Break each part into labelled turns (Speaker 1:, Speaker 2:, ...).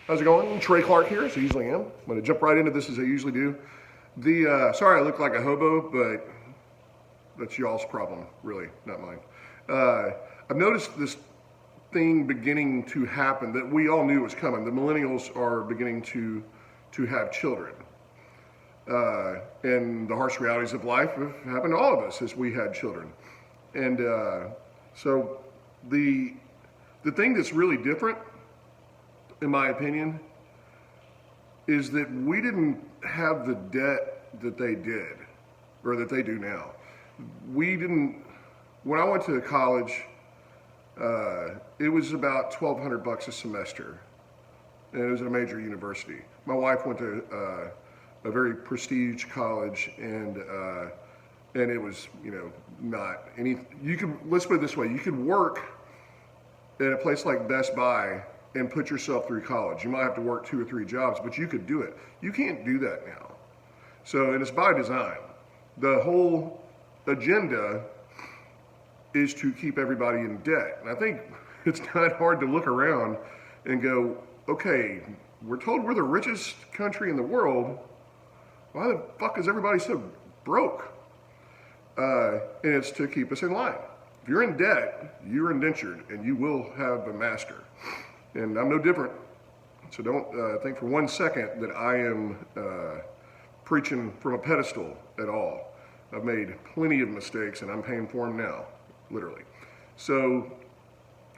Speaker 1: How's it going? Trey Clark here, as I usually am. I'm going to jump right into this as I usually do. Sorry I look like a hobo, but that's y'all's problem, really, not mine. I've noticed this thing beginning to happen that we all knew was coming. The millennials are beginning to have children. And the harsh realities of life have happened to all of us as we had children. And so the thing that's really different, in my opinion, is that we didn't have the debt that they did, or that they do now. We didn't, when I went to college, it was about $1,200 a semester, and it was at a major university. My wife went to a very prestige college, and it was, not any, let's put it this way, you could work at a place like Best Buy and put yourself through college. You might have to work 2 or 3 jobs, but you could do it. You can't do that now. So, and it's by design. The whole agenda is to keep everybody in debt. And I think it's not hard to look around and go, okay, we're told we're the richest country in the world. Why the fuck is everybody so broke? And it's to keep us in line. If you're in debt, you're indentured, and you will have a master. And I'm no different. So don't think for 1 second that I am preaching from a pedestal at all. I've made plenty of mistakes, and I'm paying for them now, literally. So,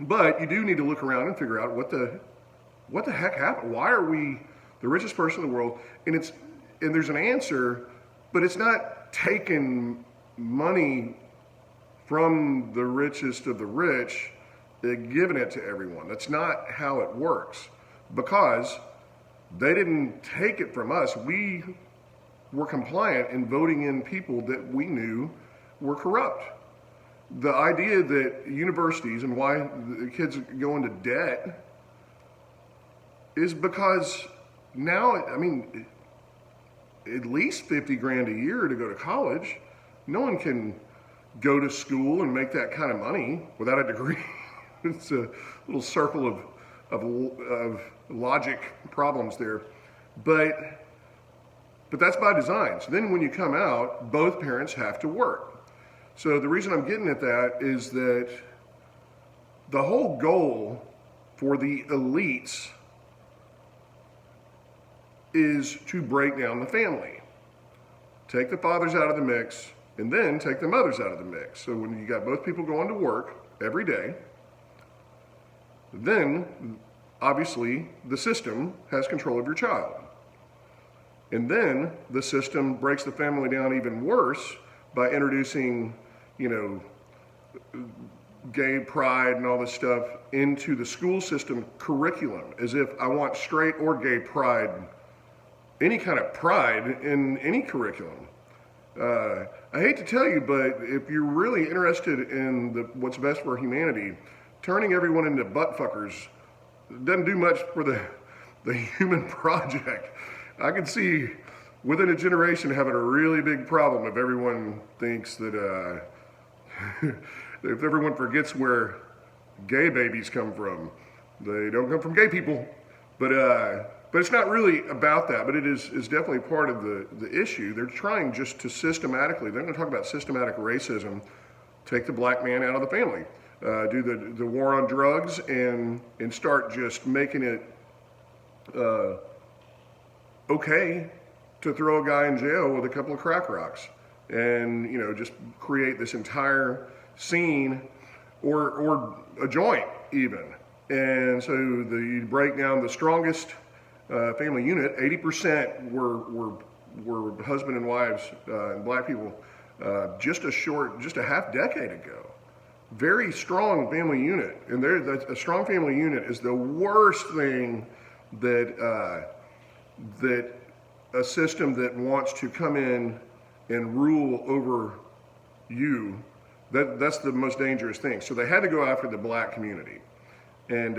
Speaker 1: but you do need to look around and figure out what the heck happened. Why are we the richest person in the world? And there's an answer, but it's not taking money from the richest of the rich, giving it to everyone. That's not how it works, because they didn't take it from us. We were compliant in voting in people that we knew were corrupt. The idea that universities and why the kids go into debt is because now, I mean, at least 50 grand a year to go to college. No one can go to school and make that kind of money without a degree. It's a little circle of logic problems there, but that's by design. So then when you come out, both parents have to work. So the reason I'm getting at that is that the whole goal for the elites is to break down the family. Take the fathers out of the mix, and then take the mothers out of the mix. So when you got both people going to work every day, then obviously the system has control of your child. And then the system breaks the family down even worse by introducing, gay pride and all this stuff into the school system curriculum, as if I want straight or gay pride, any kind of pride in any curriculum. I hate to tell you, but if you're really interested in what's best for humanity, turning everyone into butt fuckers doesn't do much for the human project. I can see within a generation having a really big problem if everyone thinks that, if everyone forgets where gay babies come from. They don't come from gay people, but it's not really about that, but it is definitely part of the issue. They're trying just to systematically, they're going to talk about systematic racism, take the black man out of the family, do the war on drugs, and start just making it okay to throw a guy in jail with a couple of crack rocks, and just create this entire scene or a joint even. And so you break down the strongest family unit. 80% were husband and wives and black people just a half decade ago. Very strong family unit, and a strong family unit is the worst thing that a system that wants to come in and rule over you. That's the most dangerous thing. So they had to go after the black community, and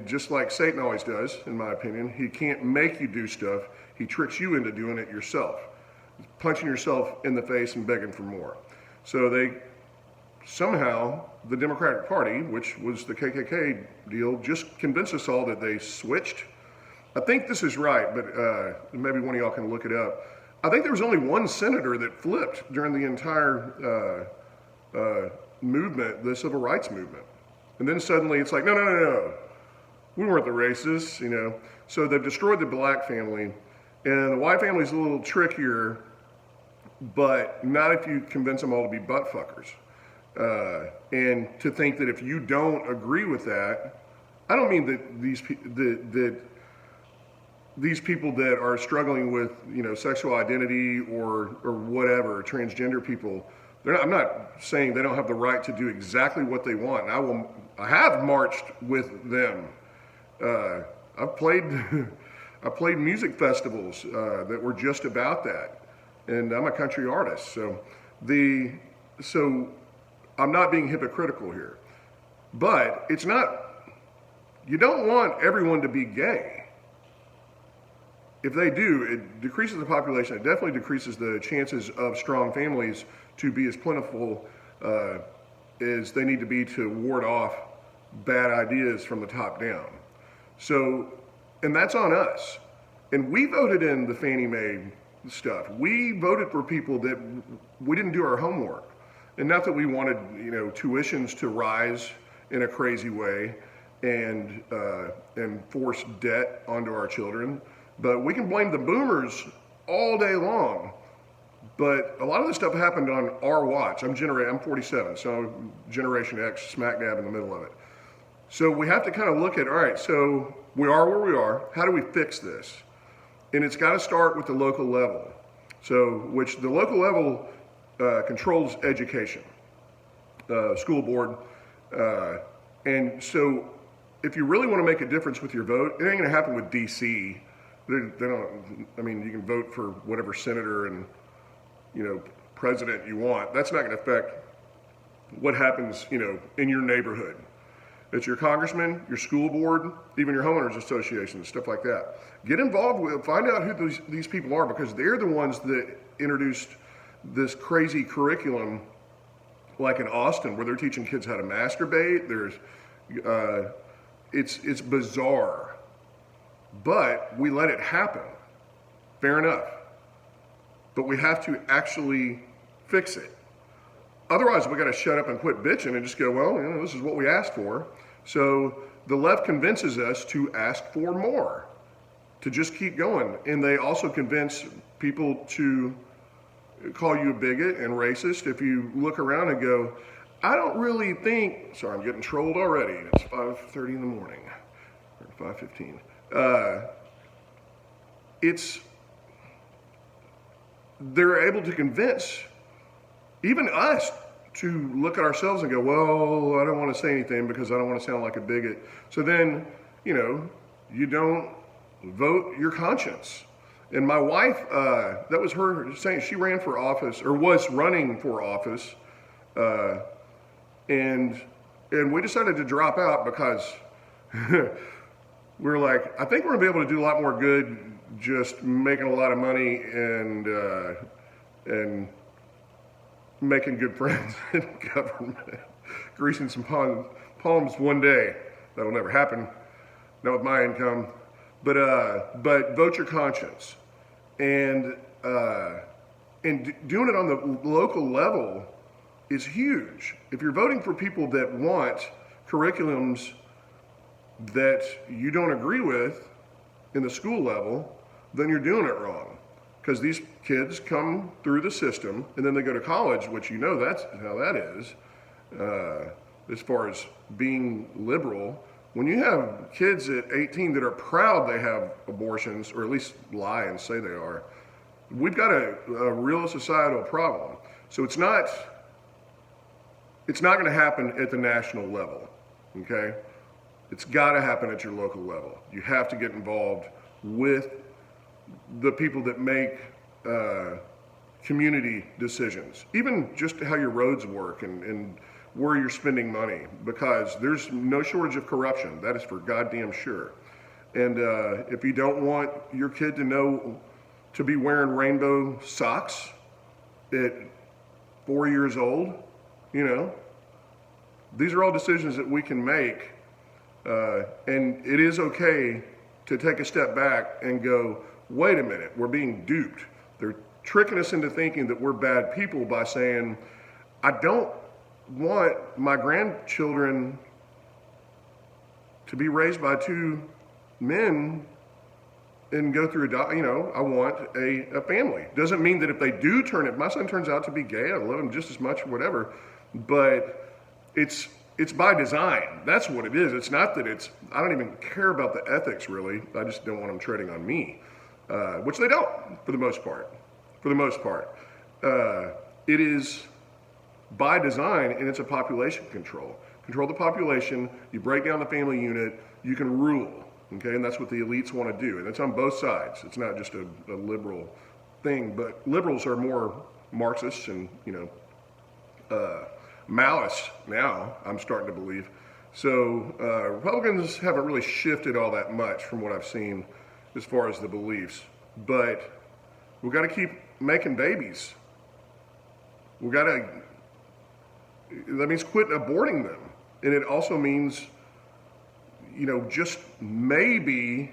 Speaker 1: just like Satan always does, in my opinion, he can't make you do stuff. He tricks you into doing it yourself, punching yourself in the face and begging for more. So they somehow the Democratic Party, which was the KKK deal, just convinced us all that they switched. I think this is right, but maybe one of y'all can look it up. I think there was only one senator that flipped during the entire movement, the civil rights movement. And then suddenly it's like, no. We weren't the racists, you know. So they've destroyed the black family. And the white family's a little trickier, but not if you convince them all to be butt fuckers. And to think that if you don't agree with that, I don't mean that these people that are struggling with, you know, sexual identity or whatever, transgender people, I'm not saying they don't have the right to do exactly what they want. And I have marched with them. I've played music festivals that were just about that, and I'm a country artist. So I'm not being hypocritical here, but it's not. You don't want everyone to be gay. If they do, it decreases the population. It definitely decreases the chances of strong families to be as plentiful as they need to be to ward off bad ideas from the top down. So, and that's on us. And we voted in the Fannie Mae stuff. We voted for people that we didn't do our homework. And not that we wanted, you know, tuitions to rise in a crazy way and force debt onto our children. But we can blame the boomers all day long. But a lot of this stuff happened on our watch. I'm 47, so Generation X, smack dab in the middle of it. So we have to kind of look at, all right, so we are where we are. How do we fix this? And it's got to start with the local level. So, which the local level controls education, school board. And so if you really want to make a difference with your vote, it ain't going to happen with DC. They don't, I mean, you can vote for whatever senator and, you know, president you want. That's not going to affect what happens, you know, in your neighborhood. It's your congressman, your school board, even your homeowners association, stuff like that. Get involved with, find out who these people are, because they're the ones that introduced this crazy curriculum, like in Austin, where they're teaching kids how to masturbate. It's bizarre, but we let it happen. Fair enough. But we have to actually fix it. Otherwise, we got to shut up and quit bitching and just go, well, you know, this is what we asked for. So the left convinces us to ask for more, to just keep going. And they also convince people to call you a bigot and racist if you look around and go, I don't really think, sorry, I'm getting trolled already. It's 5:30 in the morning, or 5:15. They're able to convince even us to look at ourselves and go, well, I don't want to say anything because I don't want to sound like a bigot. So then, you know, you don't vote your conscience. And my wife, that was her saying, she ran for office, or was running for office, and we decided to drop out because we're like, I think we're gonna be able to do a lot more good just making a lot of money and making good friends in government, greasing some palms one day. That'll never happen, not with my income. But vote your conscience, and doing it on the local level is huge. If you're voting for people that want curriculums that you don't agree with in the school level, then you're doing it wrong. Because these kids come through the system and then they go to college, which you know that's how that is, as far as being liberal. When you have kids at 18 that are proud they have abortions, or at least lie and say they are, we've got a real societal problem. So it's not going to happen at the national level, okay? It's got to happen at your local level. You have to get involved with the people that make community decisions, even just how your roads work and where you're spending money, because there's no shortage of corruption. That is for goddamn sure. And if you don't want your kid to be wearing rainbow socks at 4 years old, you know, these are all decisions that we can make, and it is okay to take a step back and go, wait a minute, we're being duped. They're tricking us into thinking that we're bad people by saying, I don't want my grandchildren to be raised by two men and go through I want a family. Doesn't mean that if they do if my son turns out to be gay, I love him just as much or whatever, but it's by design. That's what it is. It's not that I don't even care about the ethics really. I just don't want them treading on me, which they don't for the most part. It is by design, and it's a population control. Control the population, you break down the family unit, you can rule, okay? And that's what the elites want to do. And it's on both sides. It's not just a liberal thing, but liberals are more Marxists and, Maoists now, I'm starting to believe. So Republicans haven't really shifted all that much from what I've seen as far as the beliefs. But we've got to keep making babies. That means quit aborting them. And it also means, just maybe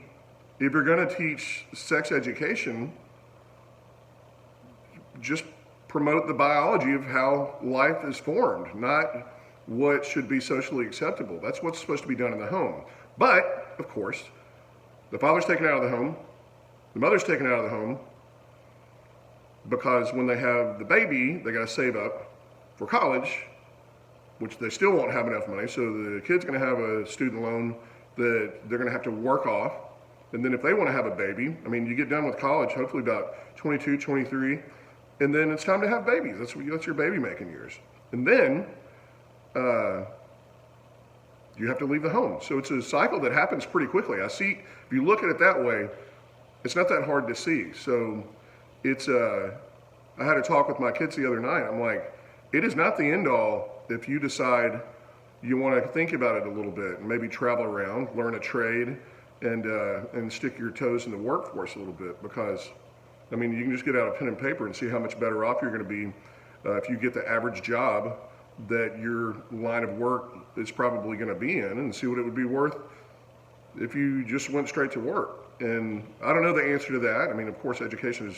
Speaker 1: if you're going to teach sex education, just promote the biology of how life is formed, not what should be socially acceptable. That's what's supposed to be done in the home. But, of course, the father's taken out of the home, the mother's taken out of the home, because when they have the baby, they got to save up for college, which they still won't have enough money. So the kid's going to have a student loan that they're going to have to work off. And then if they want to have a baby, you get done with college, hopefully about 22, 23, and then it's time to have babies. That's your baby making years. And then you have to leave the home. So it's a cycle that happens pretty quickly. If you look at it that way, it's not that hard to see. So I had a talk with my kids the other night. I'm like, it is not the end all if you decide you want to think about it a little bit and maybe travel around, learn a trade, and stick your toes in the workforce a little bit, because you can just get out a pen and paper and see how much better off you're going to be if you get the average job that your line of work is probably going to be in, and see what it would be worth if you just went straight to work. And I don't know the answer to that. Of course, education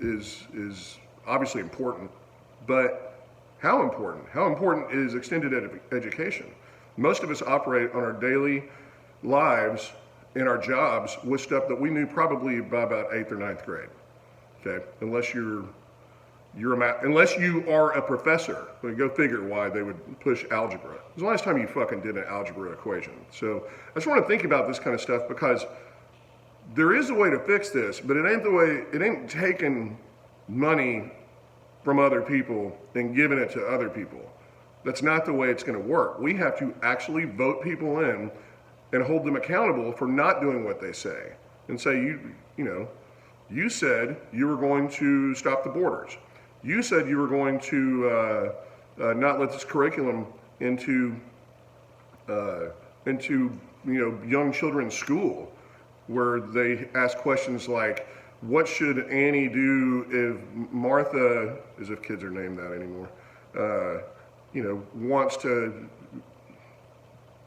Speaker 1: is obviously important, but how important? How important is extended education? Most of us operate on our daily lives in our jobs with stuff that we knew probably by about 8th or 9th grade. Okay, unless you are a professor. Go figure why they would push algebra. It was the last time you fucking did an algebra equation. So I just want to think about this kind of stuff, because there is a way to fix this, but it ain't taking money from other people and giving it to other people. That's not the way it's going to work. We have to actually vote people in and hold them accountable for not doing what they say. And say, you said you were going to stop the borders. You said you were going to not let this curriculum into young children's school, where they ask questions like, what should Annie do if Martha, as if kids are named that anymore, wants to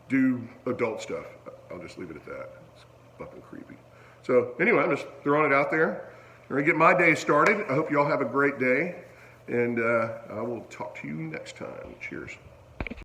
Speaker 1: do adult stuff? I'll just leave it at that. It's fucking creepy. So anyway, I'm just throwing it out there. I'm going to get my day started. I hope you all have a great day, and I will talk to you next time. Cheers.